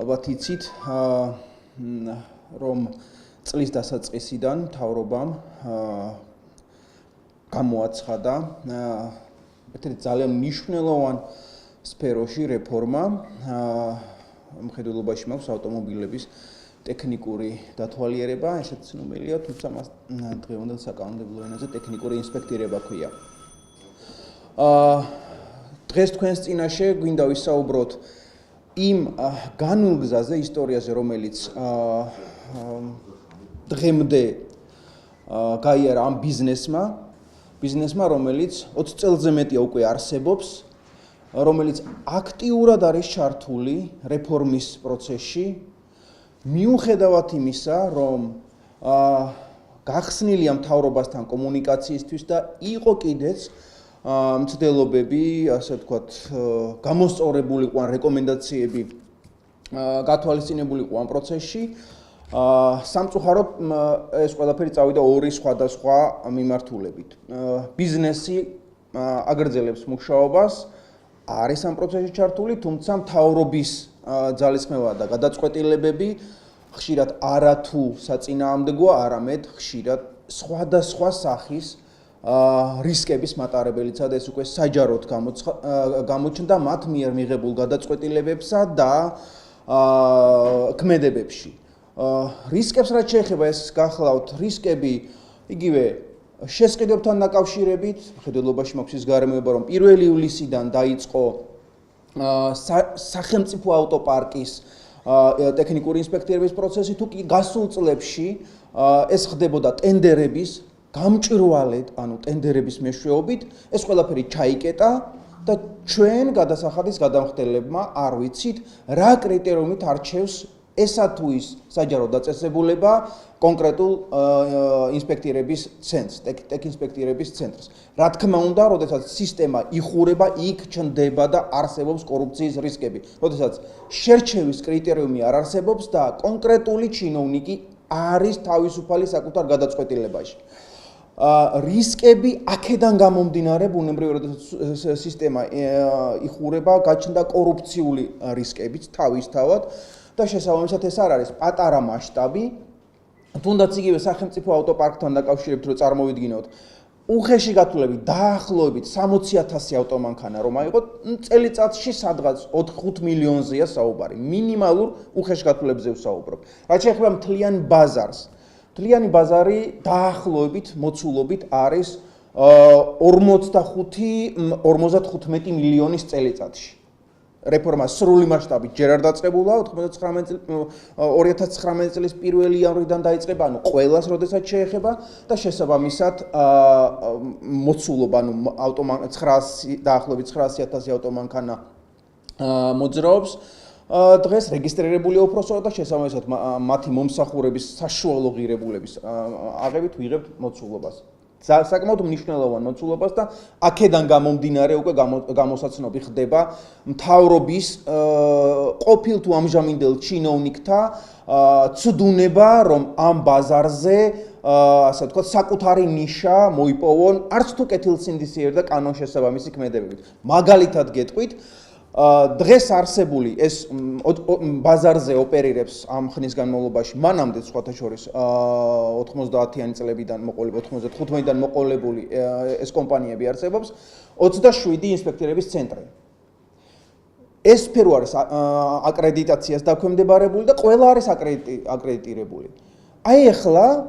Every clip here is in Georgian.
ალბათ იცით, რომ წლის დასაწყისიდან მთავრობამ გამოაცხადა ერთ-ერთი ძალიან მნიშვნელოვან სფეროში რეფორმა. მხედველობაში მაქვს ავტომობილების ტექნიკური დათვალიერება, ესეც ცნობილია, თუმცა მას დღევანდელ საკანონმდებლო ენაზე ტექნიკური ინსპექტირება ქვია. დღეს თქვენს წინაშე გვინდა ვისაუბროთ იმ განულ გზაზე, ისტორიაზე, რომელიც დღემდე გაიარა ამ ბიზნესმა, რომელიც 20 წელზე მეტია უკვე არსებობს, რომელიც აქტიურად არის ჩართული რეფორმის პროცესში, მიუხედავად იმისა, რომ გახსნილია მთავრობასთან კომუნიკაციისთვის და იყო კიდეც მცდელობები, ასე ვთქვათ, გამოსწორებული იყო რეკომენდაციები გათვალისწინებული იყო ამ პროცესში. სამწუხაროდ ეს ყველაფერი წავიდა ორი სხვადასხვა მიმართულებით. ბიზნესი აგრძელებს მუშაობას, არის ამ პროცესში ჩართული, თუმცა მთავრობის ძალისხმევა და გადაწყვეტილებები ხშირად არათუ საწინააღმდეგოა, არამედ ხშირად სხვადასხვა სახის რისკების მატარებელიცაა და ეს უკვე საჯაროდ გამოჩნდა მათ მიერ მიღებულ გადაწყვეტილებებსა და ქმედებებში. რისკებს რაც შეეხება, ეს გახლავთ რისკები იგივე შესყიდვებთან დაკავშირებით, მხედველობაში მაქვს ის გარემოება, რომ 1 ივლისიდან დაიწყო სახელმწიფო ავტოპარკის ტექნიკური ინსპექტირების პროცესი, თუ კი გასულ წლებში ეს ხდებოდა ტენდერების გამჭვირვალედ, ანუ ტენდერების მეშვეობით, ეს ყველაფერი ჩაიკეტა და ჩვენ გადასახადის გადამხდელებმა არ ვიცით, რა კრიტერიუმით არჩევს ესა თუ ის საჯარო დაწესებულება კონკრეტულ ინსპექტირების ცენტრს, ტექინსპექტირების ცენტრს. რა თქმა უნდა, როდესაც სისტემა იხურება, იქ ჩნდება და არსებობს კორუფციის რისკები. როდესაც შერჩევის კრიტერიუმი არ არსებობს და კონკრეტული ჩინოვნიკი არის თავისუფალი საკუთარ გადაწყვეტილებაში. რისკები აქედან გამომდინარე, ბუნებრივად, როდესაც სისტემა იხურება, გაჩნდა კორუფციული რისკებიც თავისთავად და შესაბამისად ეს არ არის პატარა მასშტაბი, თუნდაც იგივე სახელმწიფო ავტოპარკთან დაკავშირებით რო წარმოვიდგინოთ, უხეში გათვლებით დაახლოებით 60,000 ავტომანქანა რომ აიღოთ, წელიწადში სადღაც 4-5 მილიონზეა საუბარი. მინიმალურ უხეში გათვლებზე ვსაუბრობ. რაც შეეხება მთლიან ბაზარს. მთლიანი ბაზარი დაახლოებით მოცულობით არის 45 მილიონის წელიწადში. რეფორმა სრული მასშტაბით ჯერ არ დაწყებულა 2019 წლის 1 იანვრიდან დაიწყება, ანუ ყველას როდესაც შეეხება და შესაბამისად მოცულობა, ანუ დაახლოებით 900,000 ავტომანქანა მოძრაობს. დღეს რეგისტრირებულია უფროსობა და შესაბამისად მათი მომსახურების საშუალო ღირებულების აღებით ვიღებთ მოცულობას. საკმაოდ მნიშვნელოვან მოცულობას და აქედან გამომდინარე უკვე გამოსაცნობი ხდება მთავრობის ყოფილ თუ ამჟამინდელ ჩინოვნიკთა ცდუნება, რომ ამ ბაზარზე ასე ვთქვათ საკუთარი ნიშა მოიპოვონ არც თუ კეთილსინდისიერ და კანონშესაბამისი ქმედებებით. მაგალითად გეტყვით, დღეს არსებული ეს ბაზარზე ოპერირებს ამ ხნის განმავლობაში, მანამდე სხვათა შორის 90-იანი წლებიდან მოყოლებული, 95-დან მოყოლებული ეს კომპანიები არსებობს, 27 ინსპექტირების ცენტრი. ეს სფერო არის აკრედიტაციას დაქვემდებარებული და ყველა არის აკრედიტირებული. აი ახლა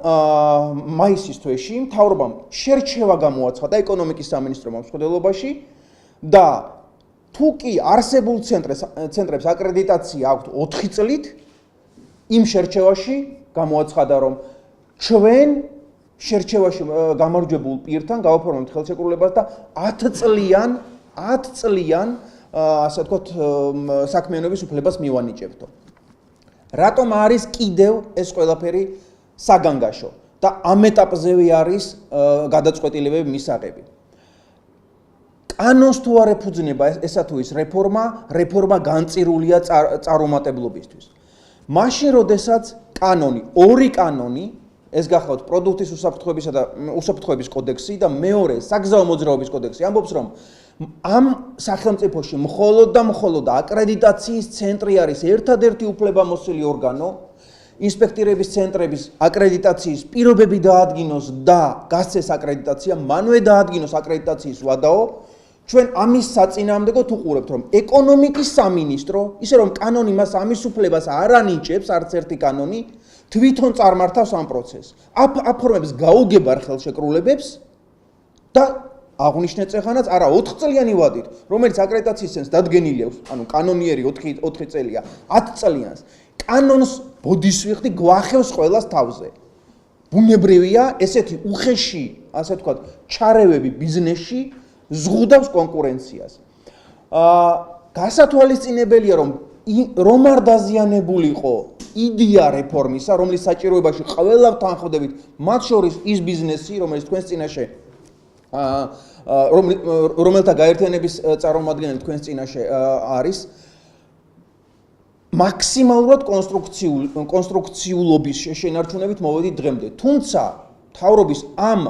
მაისის თვეში მთავრობამ შერჩევა გამოაცხადა ეკონომიკის სამინისტრომ მხედველობაში და თუ კი არსებულ ცენტრებს აკრედიტაცია აქვთ 4 წლით, იმ შერჩევაში გამოაცხადა, რომ ჩვენ შერჩევაში გამარჯვებულ პირთან გავაფორმებთ ხელშეკრულებას და 10 წლიან ასე ვთქვათ საქმიანობის უფლებას მივანიჭებთო. რატომ არის კიდევ ეს ყველაფერი საგანგაშო და ამ ეტაპზევე არის გადაწყვეტილებები მისაღები. კანონს თუ არ ეფუძნება ესა თუ ის რეფორმა განწირულია წარუმატებლობისთვის. მაშინ, როდესაც ორი კანონი, ეს გახლავთ პროდუქტის უსაფრთხოებისა და უსაფრთხოების კოდექსი და მეორე საგზაო მოძრაობის კოდექსი, ამბობს, რომ ამ სახელმწიფოში მხოლოდ აკრედიტაციის ცენტრი არის ერთადერთი უფლებამოსილი ორგანო, ინსპექტირების ცენტრების აკრედიტაციის პირობები დაადგინოს და გასცეს აკრედიტაცია, მანვე დაადგინოს აკრედიტაციის ვადაო. ჩვენ ამის საწინააღმდეგოდ უყურებთ, რომ ეკონომიკის სამინისტრო, ისე რომ კანონი მას ამის უფლებას არ ანიჭებს, არც ერთი კანონი, თვითონ წარმართავს ამ პროცესს. აფორმებს გაუგებარ ხელშეკრულებებს და აღნიშნეთ წეხანაც არა 4 წლიანი ვადით, რომელიც აკრედიტაციის ცენტრს დადგენილი აქვს, ანუ კანონიერი 4 წელია, 10 წლიანს. კანონს ბოდის ვიხდი გვახევს ყველას თავზე. ბუნებრივია ესეთი უხეში, ასე ვთქვათ, ჩარევები ბიზნესში ზღუდავს კონკურენციას. გასათვალისწინებელია, რომ არ დაზიანებულიყო იდეა რეფორმისა, რომლის საჭიროებაში ყველა ვთანხმდებით, მათ შორის ის ბიზნესი, რომელიც თქვენს წინაშე რომელთა გაერთიანების წარმომადგენელი თქვენს წინაშე არის, მაქსიმალურად კონსტრუქციულობის შენარჩუნებით მოვედით დღემდე. თუმცა მთავრობის ამ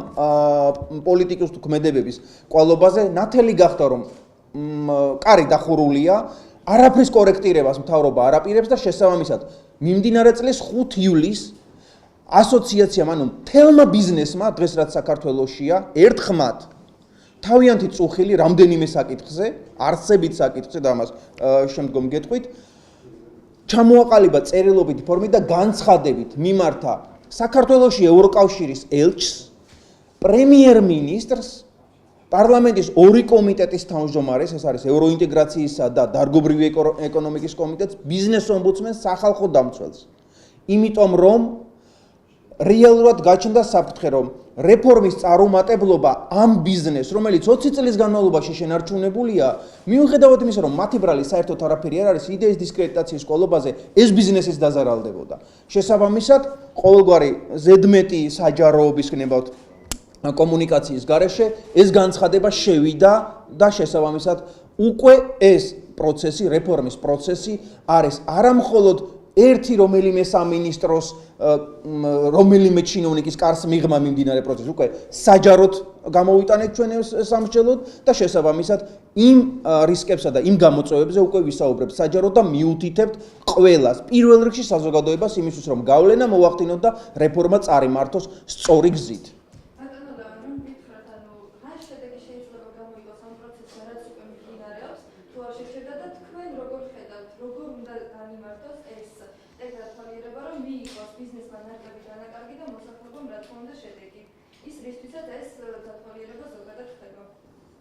პოლიტიკის თუ ქმედებების კვალობაზე ნათელი გახდა, რომ კარი დახურულია, არაფრის კორექტირებას მთავრობა არ აპირებს და შესაბამისად მიმდინარე წლის 5 ივლისს ასოციაციამ, ანუ მთელმა ბიზნესმა, დღეს რაც საქართველოშია, ერთხმად თავიანთი წუხილი რამდენიმე საკითხზე, არსებით საკითხზე და ამას შემდგომ გეტყვით, ჩამოაყალიბა წერილობითი ფორმით და განცხადებით მიმართა საქართველოში ევროკავშირის ელჩს, პრემიერ-მინისტრს, პარლამენტის 2 კომიტეტის თავმჯდომარეს, ეს არის ევროინტეგრაციისა და დარგობრივი ეკონომიკის კომიტეტს, ბიზნეს ომბუდსმენს, სახალხო დამცველს. იმიტომ რომ რეალურად გაჩნდა საფრთხე, რომ რეფორმის წარუმატებლობა ამ ბიზნესს, რომელიც 20 წლის განმავლობაში შენარჩუნებულია, მიუხედავად იმისა, რომ მათი ბრალი საერთოდ არაფერი არ არის, იდეის დისკრედიტაციის კვალობაზე ეს ბიზნესის დაზარალდებოდა. შესაბამისად, ყოველგვარი ზედმეტი საჯაროობის გნებავთ კომუნიკაციის გარეშე ეს განცხადება შევიდა და შესაბამისად უკვე ეს პროცესი, რეფორმის პროცესი არის არამხოლოდ ერთი რომელიმე სამინისტროს რომელიმე ჩინოვნიკის კარს მიღმა მიმდინარე პროცესი, უკვე საჯაროდ გამოვიტანეთ ჩვენ სამსჯელოდ და შესაბამისად იმ რისკებსა და იმ გამოწვევებზე უკვე ვისაუბრებთ საჯაროდ და მიუთითებთ ყველას, პირველ რიგში საზოგადოებას იმისთვის, რომ გავლენა მოახდინოთ და რეფორმა წარიმართოს სწორი გზით.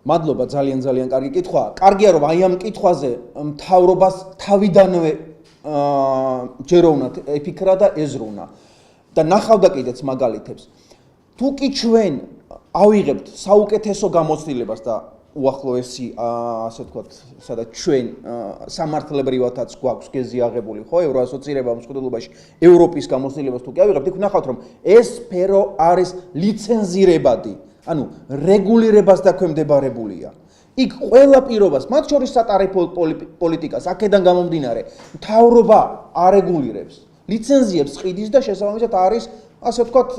მადლობა, ძალიან კარგი კითხვაა. კარგია, რომ აი ამ კითხვაზე მთავრობას თავიდანვე ჯეროვნად ეფიქრა და ეზრუნა და ნახავდა კიდეც მაგალითებს. თუ კი ჩვენ ავიღებთ საუკეთესო გამოცდილებას და უახლოესი, ასე ვთქვათ, სადაც ჩვენ სამართლებრივადაც გვაქვს გეზი აღებული, ხო, ევროასოცირება მსხვერპლობაში ევროპის გამოცდილებას თუ კი ავიღებთ, იქ ნახავთ, რომ ეს სფერო არის ლიცენზირებადი. ანუ რეგულირებას დაქვემდებარებულია. იქ ყველა პირობას, მათ შორის სატარიფო პოლიტიკას, აქედან გამომდინარე, მთავრობა არეგულირებს, ლიცენზიებს ყიდის და შესაბამისად არის, ასე ვთქვათ,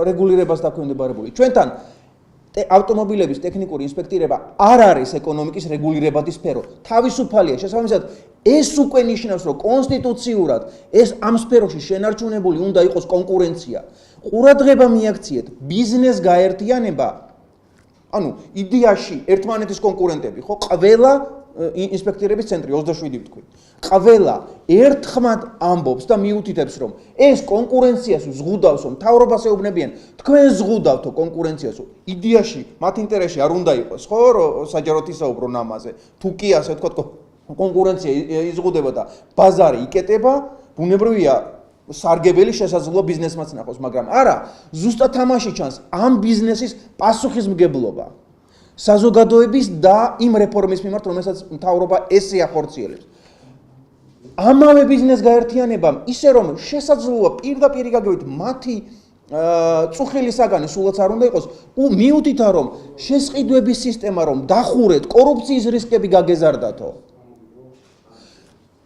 რეგულირებას დაქვემდებარებული. ჩვენთან ავტომობილების ტექნიკური ინსპექტირება არ არის ეკონომიკის რეგულირებადი სფერო. თავისუფალია, შესაბამისად, ეს უკვე ნიშნავს, რომ კონსტიტუციურად ეს ამ სფეროში შენარჩუნებული უნდა იყოს კონკურენცია. ყურადღება მიაქციეთ, ბიზნეს გაერთიანება, ანუ იდეაში ერთმანეთის კონკურენტები, ხო, ყველა ინსპექტირების ცენტრი 27 ვთქვი. ყველა ერთხმად ამბობს და მიუთითებს, რომ ეს კონკურენციას ზღუდავს, რომ მთავრობას ეუბნებიან, თქვენ ზღუდავთო კონკურენციას. იდეაში მათ ინტერესში არ უნდა იყოს, ხო, რომ საჯაროდ ისაუბრონ ამაზე. თუ კი ასე ვთქვათ, კონკურენცია იზღუდება და ბაზარი იკეტება, ბუნებრივია სარგებელი შესაძლოა ბიზნესმაც ნახოს, მაგრამ არა, ზუსტად თამაში ჩანს ამ ბიზნესის პასუხისმგებლობა საზოგადოების და იმ რეფორმის მიმართ, რომელსაც მთავრობა ესე ახორციელებს. ამავე ბიზნეს გაერთიანებამ ისე რომ შესაძლოა პირდაპირ გაგებით მათი წუხილი საგანი სულაც არ უნდა იყოს, მიუთითა რომ შესყიდვების სისტემა რომ დახურეთ, კორუფციის რისკები გაგეზარდათო.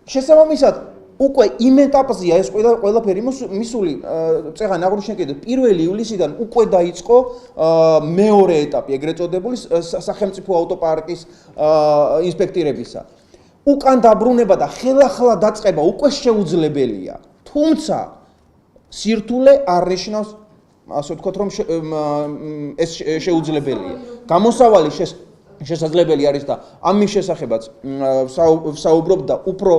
შესაბამისად უკვე იმ ეტაპზეა ეს ყველაფერი მისული წეგან აღნიშნეთ 1 ივლისიდან უკვე დაიწყო მეორე ეტაპი ეგრეთ წოდებული სახელმწიფო ავტოპარკის ინსპექტირებისა. უკან დაბრუნება და ხელახლა დაწყება უკვე შეუძლებელია. თუმცა სირთულე არ ნიშნავს ასე ვთქვათ რომ ეს შეუძლებელია. გამოსავალი შესაძლებელი არის და ამის შესახებაც ვსაუბრობ და უფრო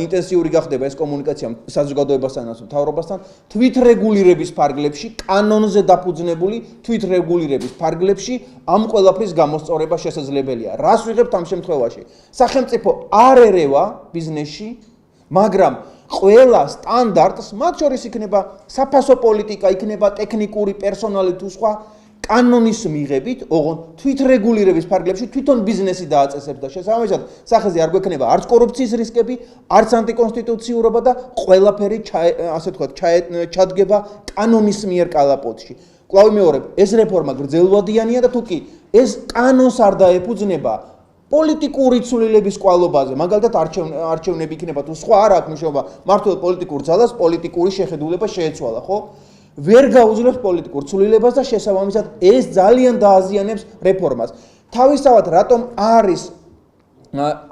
ინტენსიური გახდება ეს კომუნიკაცია საზოგადოებასთან და მთავრობასთან თვითრეგულირების ფარგლებში კანონზე დაფუძნებული თვითრეგულირების ფარგლებში ამ ყველაფრის გამოსწორება შესაძლებელია. რას ვიღებთ ამ შემთხვევაში? სახელმწიფო არ ერევა ბიზნესში, მაგრამ ყველა სტანდარტს, მათ შორის იქნება საფასო პოლიტიკა, იქნება ტექნიკური პერსონალი თუ სხვა კანონის მიღებით, ოღონდ თვითრეგულირების ფარგლებში თვითონ ბიზნესი დააწესებს და შესაბამისად სახეზე არ გვექნება არც კორუფციის რისკები, არც ანტიკონსტიტუციურობა და ყველაფერი ასე ვთქვათ ჩადგება კანონის მიერ კალაპოტში. კვლავ ვიმეორებ, ეს რეფორმა გრძელვადიანია და თუკი ეს კანონს არ დაეფუძნება პოლიტიკური ცვლილების კვალობაზე, მაგალითად არჩევნები იქნება თუ სხვა არ აქვს მნიშვნელობა, მართლა პოლიტიკურ ძალას პოლიტიკური შეხედულება შეეცვალა, ხო? ვერ გაუძლებს პოლიტიკურ ცვლილებას და შესაბამისად ეს ძალიან დააზიანებს რეფორმას. თავისთავად რატომ არის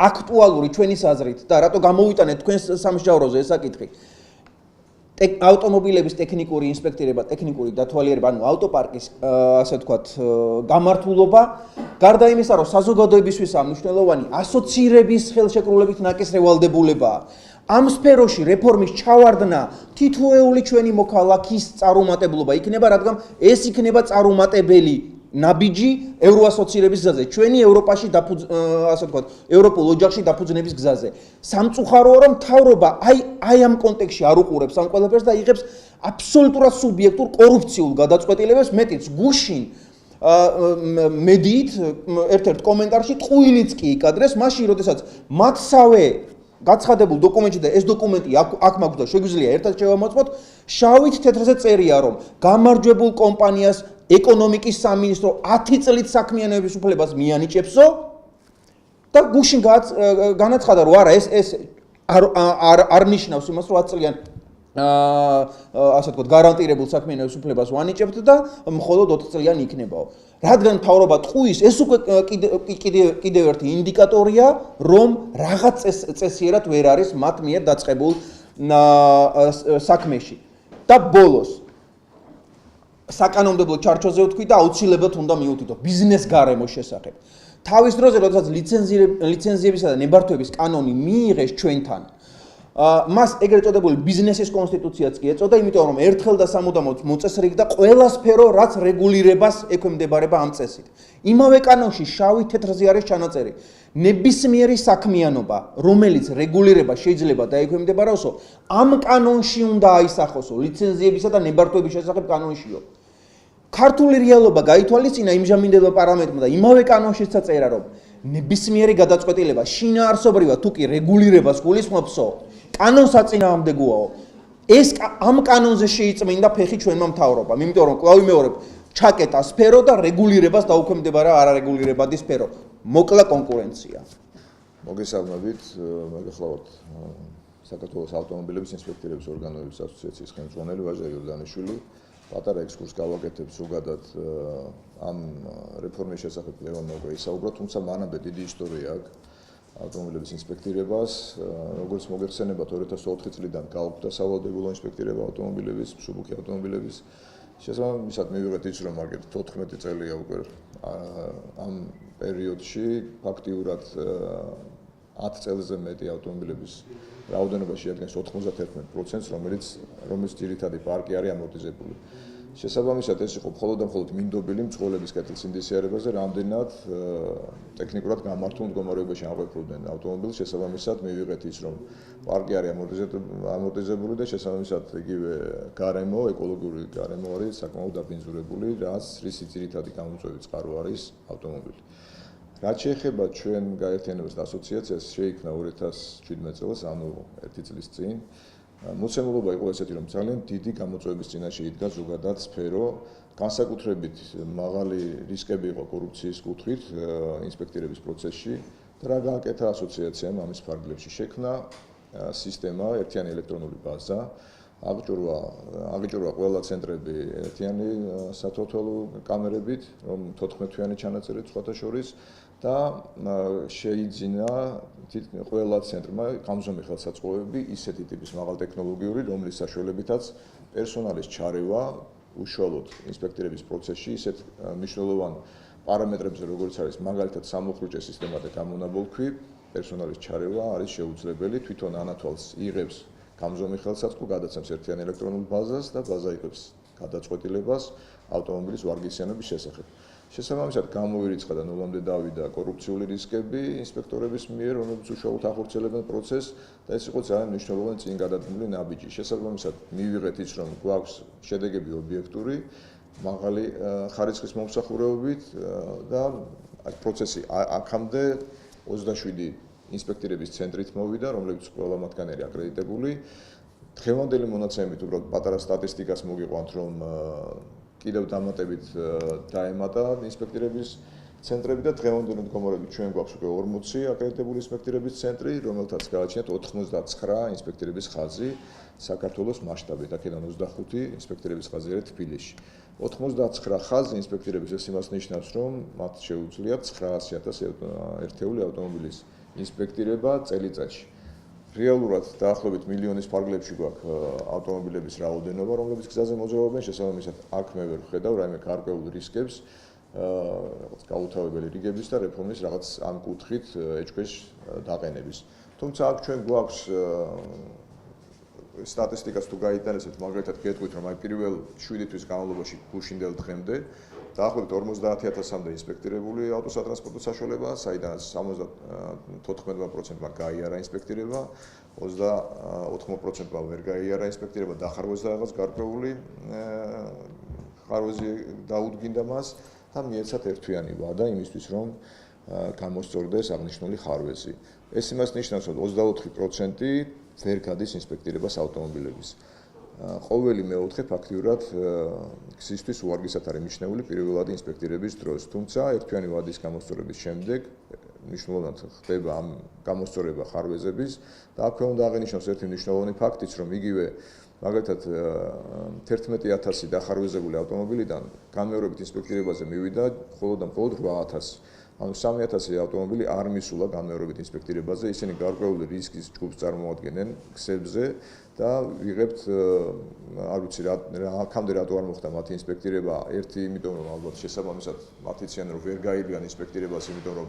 აქტუალური ჩვენი აზრით და რატო გამოვიტანეთ თქვენს სამსჯავროზე ეს საკითხი? ავტომობილების ტექნიკური ინსპექტირება, ტექნიკური დათვალიერება, ანუ ავტოპარკის ასე ვთქვათ გამართულობა, გარდა იმისა, რომ საზოგადოებისთვისაც მნიშვნელოვანი ასოცირების ხელშეკრულებით ნაკისრევალდებულებაა. ამ სფეროში რეფორმის ჩავარდნა თითოეული ჩვენი მოქალაქის წარუმატებლობა იქნება, რადგან ეს იქნება წარუმატებელი ნაბიჯი ევროასოცირების გზაზე, ჩვენი ევროპაში ასე ვთქვათ, ევროპულ ოჯახში დაფუძნების გზაზე. სამწუხაროა, რომ მთავრობა აი ამ კონტექსტში არ უყურებს ამ ყველაფერს და იღებს აბსოლუტურად სუბიექტურ კორუფციულ გადაწყვეტილებებს, მეტიც გუშინ მედიით ერთ-ერთ კომენტარში ტყუილიც კი იკადრეს, მაშინ როდესაც მათსავე გაცხადებულ დოკუმენტში და ეს დოკუმენტი აქ მაქვს და შეგვიძლია ერთად შევამოწმოთ, შავით თეთრზე წერია, რომ გამარჯვებულ კომპანიას ეკონომიკის სამინისტრო 10 წლით საქმიანობის უფლებას მიანიჭებსო და გუშინ განაცხადა, რომ არა ეს არ ნიშნავს იმას, რომ 10 წლიან ასე ვთქვათ გარანტირებულ საქმიანობის უფლებას ვანიჭებთ და მხოლოდ 4 წლიანი იქნებაო. რადგან მთავრობა ტყუის, ეს უკვე კიდევ ერთი ინდიკატორია, რომ რაღაც წესიერად ვერ არის მათ მიერ დაწყებულ საქმეში. და ბოლოს საკანონმდებლო ჩარჩოზე ვთქვი და აუცილებლად უნდა მივუთითო ბიზნეს გარემოს შესახებ. თავის დროზე, როდესაც ლიცენზიებისა და ნებართვების კანონი მიიღეს ჩვენთან, მას ეგრეთ წოდებული ბიზნესის კონსტიტუციაც კი ეწოდა, იმიტომ რომ ერთხელ და სამუდამოდ მოწესრიგდა ყველა სფერო, რაც რეგულირებას ექვემდებარება ამ წესით. იმავე კანონში შავი თეთრზე არის ჩანაწერი. ნებისმიერი საქმიანობა, რომელიც რეგულირებას შეიძლება დაექვემდებარებოსო, ამ კანონში უნდა აისახოსო, ლიცენზიებისა და ნებართვების შესახებ კანონშიო. ქართული რეალობა გაითვალისწინა იმჟამინდელმა პარლამენტმა და იმავე კანონშიც წერა, რომ ნებისმიერი გადაწყვეტილება შინაარსობრივად თუ კი რეგულირებას გულისხმობსო, კანონსაწინააღმდეგოაო. ეს ამ კანონზე შეიწმინდა ფეხი ჩვენმა მთავრობამ, იმიტომ რომ კვლავ ვიმეორებ, ჩაკეტა სფერო და რეგულირებას დაუქვემდებარა არარეგულირებადი სფერო. მოკლა კონკურენცია. მოგესალმებით, მოგეხლავთ საქართველოს ავტომობილების ინსპექტირების ორგანოების ასოციაციის ხელმძღვანელი ვაჟა იორდანიშვილი. პატარა ექსკურსს გავაკეთებ ზოგადად ამ რეფორმის შესახებ ლევანმა უკვე ისაუბრა, თუმცა მანამდე დიდი ისტორია აქვს ავტომობილების ინსპექტირებას, როგორც მოგეხსენებათ 2004 წლიდან გაუქმდა სავალდებულო ინსპექტირება ავტომობილების, მსუბუქი ავტომობილების. შესაბამისად მივიღეთ ის, რომ მაგერ 14 წელია უკვე ამ პერიოდში ფაქტიურად 10 წელზე მეტი ავტომობილების რაოდენობა შეადგენს 91%, რომელიც ძირითადი პარკი არის ამორტიზებული. შესაბამისად ეს იყო მხოლოდ და მხოლოდ მინდობილი მძღოლების კეთილ სინდისიარებაზე, რამდენად ტექნიკურად გამართულ მდგომარეობაში ამყოფებდნენ ავტომობილს. შესაბამისად მივიღეთ ის, რომ პარკი არის ამორტიზებული და შესაბამისად იგივე გარემო, ეკოლოგიური გარემო არის საკმაოდ დაბინძურებული, რის ძირითადი გამოწვევის წყარო არის ავტომობილი. რაც შეეხება ჩვენ გაერთიანებას და ასოციაციას, შეიქმნა 2017 წელს, ანუ 1 წლის წინ. მოცემულობა იყო ესეთი, რომ ძალიან დიდი გამოწვევების წინაშე იდგა ზოგადად სფერო, განსაკუთრებით მაღალი რისკები იყო კორუფციის კუთხით ინსპექტირების პროცესში და რა გააკეთა ასოციაციამ ამის ფარგლებში შექმნა სისტემა, ერთიანი ელექტრონული ბაზა, აღიჭურვა ყველა ცენტრები ერთიანი სათვალთვალო კამერებით, რომ 14-თვიანი ჩანაწერით სხვათა შორის და შეიძინა ყველა ცენტრმა გამზომი ხელსაწყოები ისეთი ტიპის მაღალტექნოლოგიური, რომლის საშუალებითაც პერსონალის ჩარევა უშუალოდ ინსპექტირების პროცესში ისეთ მნიშვნელოვან პარამეტრებზე, როგორც არის მაგალითად სამოხრუჭე სისტემა და გამონაბოლქვი, პერსონალის ჩარევა არის შეუძლებელი, თვითონ ანათვალს იღებს გამზომი ხელსაწყო, გადაცემს ერთიან ელექტრონულ ბაზას და ბაზა იღებს გადაწყვეტილებას ავტომობილის ვარგისიანობის შესახებ. შესაბამისად გამოირიცხა და ნულამდე დავიდა კორუფციული რისკები ინსპექტორების მიერ, რომლებიც უშუალოდ ახორციელებენ პროცესს და ეს იყო ძალიან მნიშვნელოვანი წინ გადადგმული ნაბიჯი. შესაბამისად მივიღეთ ის, რომ გვაქვს შედეგები ობიექტური, მაღალი ხარისხის მომსახურებებით და პროცესი აქამდე 27 ინსპექტირების ცენტრით მოვიდა, რომლებიც ყველა მათგანი არის აკრედიტებული. დღევანდელი მონაცემებით უბრალოდ პატარა სტატისტიკას მოგიყვანთ, რომ კიდევ დამატებით დაემატა ინსპექტირების ცენტრები და დღევანდელი მდგომარეობით ჩვენ გვაქვს უკვე 40 აკრედიტებული ინსპექტირების ცენტრი, რომელთაც გააჩნიათ 89 ინსპექტირების ხაზი საქართველოს მასშტაბით, აქედან 25 ინსპექტირების ხაზი არის თბილისში. 89 ხაზი ინსპექტირების ეს იმას ნიშნავს, რომ მათ შეუძლიათ 900,000 ერთეული ავტომობილის ინსპექტირება წელიწადში. რეალურად დაახლოებით მილიონის ფარგლებში გვაქვს ავტომობილების რაოდენობა, რომლებიც გზაზე მოძრაობენ, შესაბამისად აქ მე ვერ ვხედავ რაიმე გარკვეულ რისკებს, რაღაც გაუთავებელი რიგების და რეფორმის რაღაც ამ კუთხით ეჭქვეშ დაყენების. თუმცა აქ ჩვენ გვაქვს სტატისტიკას თუ გაიტანებთ, მაგალითად გეტყვით, რომ აი პირველ 7 თვის განმავლობაში გუშინდელ დღემდე დაახლოებით 50,000-მდე ინსპექტირებული ავტოსატრანსპორტო საშუალება, საიდანაც 74%-მა გაიარა ინსპექტირება, 84%-მა ვერ გაიარა ინსპექტირება, დახარვეს და რაღაც გარკვეული ხარვეზი დაუდგინდა მას და მიეცათ ერთვიანი ვადა იმისთვის, რომ გამოსწორდეს აღნიშნული ხარვეზი. ეს იმას ნიშნავს, რომ 24% ვერ გადის ინსპექტირებას ავტომობილების. ყოველი მეოთხე ფაქტიურად გზისთვის უვარგისად არის მიჩნეული პირველადი ინსპექტირების დროს, თუმცა ერთვიანი ვადის გამოსწორების შემდეგ მნიშვნელოვნად ხდება ამ გამოსწორება ხარვეზების და აქვე უნდა აღინიშნოს ერთი მნიშვნელოვანი ფაქტიც, რომ იგივე მაგალითად 11,000 დახარვეზებული ავტომობილიდან გამეორებით ინსპექტირებაზე მივიდა მხოლოდ 8,000. ანუ 3,000 ავტომობილი არ მისულა განმეორებით ინსპექტირებაზე, ისინი გარკვეული რისკის ჯგუფს წარმოადგენენ გზებზე და ვიღებთ, არ ვიცი რა აქამდე რატო არ მოხდა მათი ინსპექტირება, ერთი იმიტომ რომ ალბათ შესაბამისად მათ იციან რომ ვერ გაიგიან ინსპექტირებას, იმიტომ რომ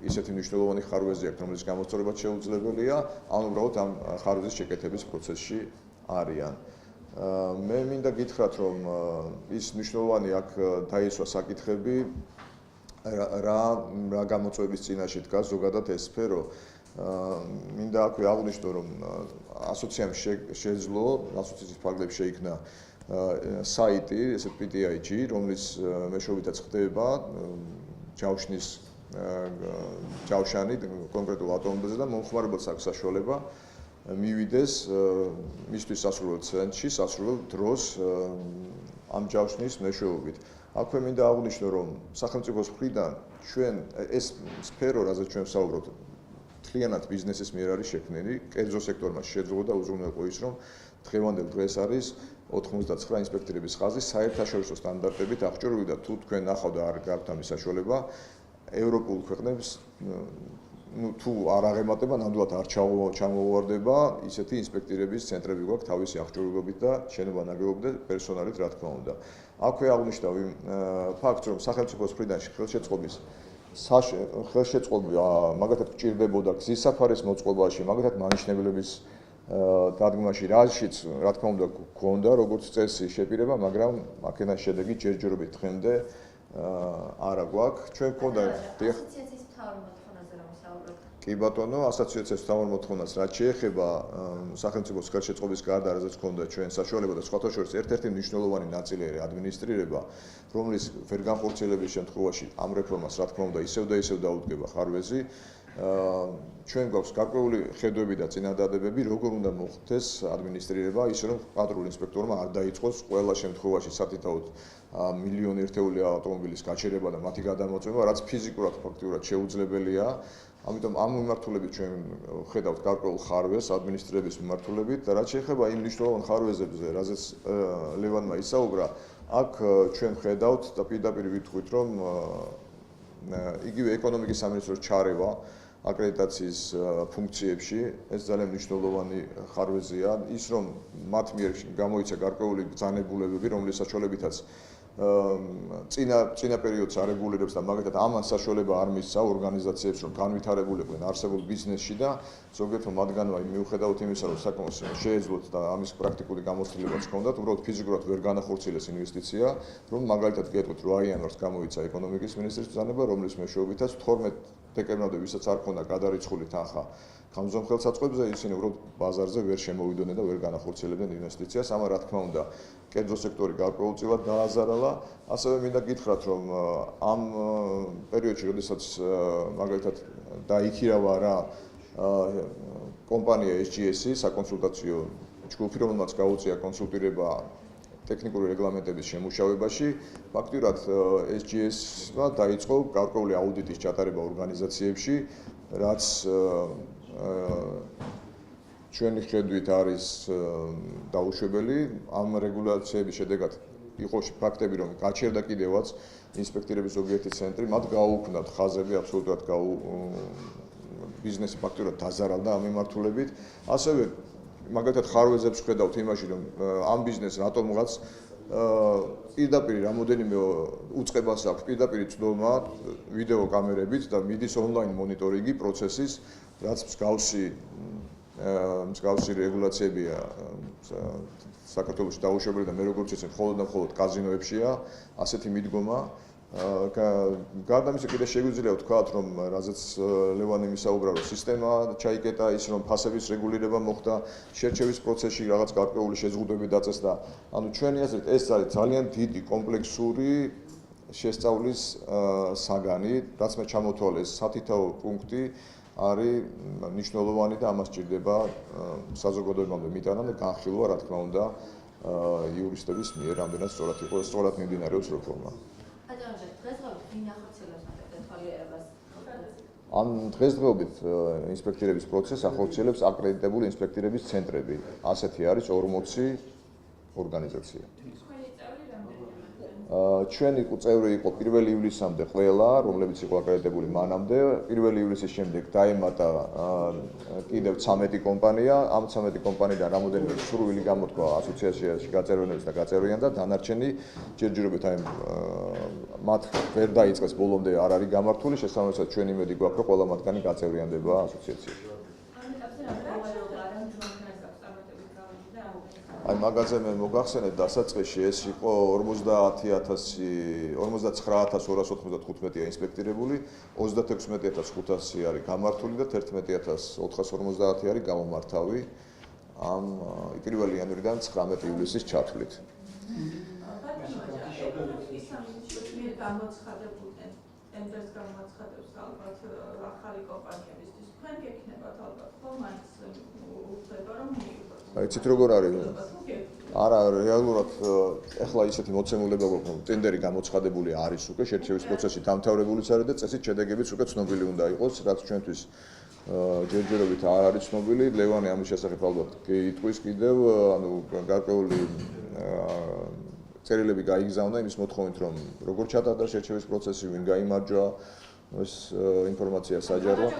ისეთი მნიშვნელოვანი ხარვეზი აქვს, რომელიც გამოსწორებაც შეუძლებელია, ან უბრალოდ ამ ხარვეზის შეკეთების პროცესში არიან. მე მინდა გითხრათ, რომ ის მნიშვნელოვანი აქ დაისვა საკითხები რა გამოწვევების წინაშე დგას ზოგადად ეს სფერო. მინდა აქვე აღვნიშნო, რომ ასოციაციამ შეძლო, ასოციაციის ფარგლებში შეიქმნა საიტი, ესე PTIG, რომლის მეშვეობითაც ხდება ჯავშანი კონკრეტულ ავტომობილზე და მომხმარებელს აქვს საშუალება მივიდეს მისთვის სასურველ ცენტრში, სასურველ დროს ამ ჯავშნის მეშვეობით. აქვე მინდა აღვნიშნო, რომ სახელმწიფოს მხრიდან ჩვენ ეს სფერო, რაზეც ჩვენ ვსაუბრობთ, მთლიანად ბიზნესის მიერ არის შექმნილი, კერძო სექტორმა შეძლო და უზრუნველყო ის, რომ დღევანდელ დღეს არის 89 ინსპექტირების ხაზი საერთაშორისო სტანდარტებით აღჭურვილი და თუ თქვენ ნახავთ და არ გაქვთ ამის საშუალება, ევროპულ ქვეყნებს თუ არ აღემატება, ნამდვილად არ ჩამოუვარდება ისეთი ინსპექტირების ცენტრები გვაქვს თავისი აღჭურვილობით და შენობა-ნაგებობით და პერსონალით, რა თქმა უნდა. აქვე აღვნიშნავ იმ ფაქტს, რომ სახელმწიფოს მხრიდან ხელშეწყობი მაგათად გჭირდებოდა გზის საფარის მოწყობაში, მაგათად მანიშნებლების დადგმაში, რაშიც, რა თქმა უნდა, გქონდა როგორც წესი შეპირება, მაგრამ აქედან შედეგი ჯერჯერობით დღემდე არა გვაქვს. ჩვენ გქონდა ასოციაციის მთავარ მოთხოვნაზე რომ ვისაუბროთ. კი ბატონო, ასოციაციის მთავარ მოთხოვნას რაც შეეხება სახელმწიფოს ხელშეწყობის გარდა, რაზეც გქონდა ჩვენ საშუალება და სხვათა შორის ერთ-ერთი მნიშვნელოვანი ნაწილი არის ადმინისტრირება, რომლის ვერ განხორციელების შემთხვევაში ამ რეფორმას, რა თქმა უნდა, ისევ და ისევ დაუდგება ხარვეზი. ჩვენ გვაქვს გარკვეული ხედვები და წინადადებები, როგორ უნდა მოხდეს ადმინისტრირება, ისე რომ პატრულ ინსპექტორმა არ დაიწყოს ყველა შემთხვევაში სათითაოდ მილიონი ერთეული ავტომობილის გაჩერება და მათი გადამოწმება, რაც ფიზიკურად ფაქტიურად შეუძლებელია. ამიტომ ამ მიმართულებით ჩვენ ხედავთ გარკვეულ ხარვეს ადმინისტრირების მიმართულებით და რაც შეეხება იმ მნიშვნელოვან ხარვეზებზე, რაზეც ლევანმა ისაუბრა, აქ ჩვენ ხედავთ და პირდაპირ ვითვლით, რომ იგივე ეკონომიკის სამინისტროს ჩარევა აკრედიტაციის ფუნქციებში ეს ძალიან მნიშვნელოვანი ხარვეზია, ის რომ მათ მიერ გამოიცა გარკვეული ბრძანებულებები, რომლის საშუალებითაც წინა პერიოდს არეგულირებს და მაგალითად ამან საშუალება არ მისცა ორგანიზაციებს, რომ განვითარებულიყვნენ არსებულ ბიზნესში და ზოგიერთმა მათგანმა მიუხედავად იმისა, რომ საკმაოდ შეეძლოთ და ამის პრაქტიკული გამოცდილებაც ჰქონდათ, უბრალოდ ფიზიკურად ვერ განახორციელეს ინვესტიცია, რომ მაგალითად გეტყვით 8 იანვარს გამოიცა ეკონომიკის მინისტრის ბრძანება, რომლის მეშვეობითაც 12 დეკემბრამდე ვისაც არ ქონდა გადარიცხული თანხა გამზომ ხელსაწყოებზე, ისინი უბრალოდ ბაზარზე ვერ შემოვიდნენ და ვერ განახორციელებდნენ ინვესტიციას. ამან რა თქმა უნდა, კერძო სექტორი გარკვეულწილად დააზარალა. ასევე მინდა გითხრათ, რომ ამ პერიოდში, როდესაც მაგალითად დაიქირავა რა კომპანია SGS-ი, საკონსულტაციო ჯგუფი, რომელმაც გაუწია კონსულტირება ტექნიკური რეგლამენტების შემუშავებაში, ფაქტიურად SGS-მა დაიწყო გარკვეული აუდიტის ჩატარება ორგანიზაციებში, რაც ჩვენი ხედვით არის დაუშვებელი. ამ რეგულაციების შედეგად იყო ფაქტები, რომ გაჩერდა კიდევაც ინსპექტირების ზოგიერთი ცენტრი, მათ გააუქმნათ ხაზები, აბსოლუტურად ბიზნესი ფაქტიურად დაზარალდა ამ მიმართულებით. ასევე მაგალითად ხარვეზებს ხედავთ იმაში, რომ ამ ბიზნესს რატომღაც პირდაპირ რამოდენიმე უწყებას აქვს პირდაპირ ცდომა ვიდეო კამერებით და მიდის ონლაინ მონიტორინგი პროცესის, რაც მსგავსი რეგულაციებია საქართველოში დაუშვებელი და მე როგორც ისე მხოლოდ და მხოლოდ კაზინოებშია ასეთი მიდგომა. გარდა ამისა კიდე შეგვიძლია ვთქვათ, რომ რაზეც ლევანი მისაუბრა, რომ სისტემა ჩაიკეტა, ის რომ ფასების რეგულირება მოხდა, შერჩევის პროცესში რაღაც გარკვეული შეზღუდვები დაწეს და ანუ ჩვენი აზრით ეს არის ძალიან დიდი კომპლექსური შესწავლის საგანი, რაც მე ჩამოთვალეს სათითაო პუნქტი არის მნიშვნელოვანი და ამას ჭირდება საზოგადოებამდე მიტანა და განხილვა, რა თქმა უნდა, იურისტების მიერ, რამდენად სწორად მიმდინარეობს რეფორმა. ამ დღესდღეობით ინსპექტირების პროცესს ახორციელებს აკრედიტებული ინსპექტირების ცენტრები. ასეთი არის 40 ორგანიზაცია. ჩვენი წევრი იყო 1 ივლისამდე ყველა, რომლებიც იყო აკრედიტებული მანამდე. 1 ივლისის შემდეგ დაემატა კიდევ 13 კომპანია. ამ 13 კომპანიიდან რამოდენიმე სურვილი გამოთქვა ასოციაციაში გაწევრიანების და გაწევრიან და დანარჩენი ჯერჯერობით აი მათ ვერ დაიწყეს ბოლომდე არ არის გამართული, შესაბამისად ჩვენი იმედი გვაქვს, რომ ყველა მათგანი გაწევრიანდება ასოციაციაში. აი მაგაზე მე მოგახსენეთ დასაწყისში ეს იყო 59295-ია ინსპექტირებული, 36500 არის გამართული და 11450 არის გამომართავი ამ 1 იანვრიდან 19 ივლისის ჩათვლით. ტენდერს გამოაცხადებს ალბათ ახალი კომპანიებისთვის. თქვენ გექნებათ ალბათ ხო მაინც უხდება რომ მიიღოთ. აი იცით როგორ არის? არა, რეალურად ეხლა ისეთი მოცემულობა გვაქვს, რომ ტენდერი გამოცხადებული არის უკვე, შერჩევის პროცესი დამთავრებულიც არის და წესით შედეგებიც უკვე ცნობილი უნდა იყოს, რაც ჩვენთვის ჯერჯერობით არ არის ცნობილი. ლევანი ამის შესახებ ალბათ იტყვის კიდევ, ანუ გარკვეული წერილები გაიგზავნა იმის მოთხოვნით, რომ როგორ ჩატარდა შერჩევის პროცესი, ვინ გაიმარჯვა, ეს ინფორმაცია საჯაროა.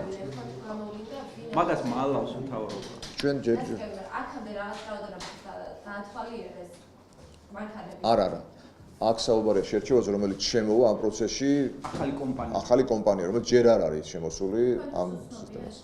მაგას მალავს მთავრობა. ჩვენ ჯერჯერ აქამდე რაღაც რაოდენობით დაათვალიერეს მანქანები. არა. აქ საუბარია შერჩევაზე, რომელიც შემოვა ამ პროცესში ახალი კომპანია. ახალი კომპანია, რომელიც ჯერ არ არის შემოსული ამ სისტემას.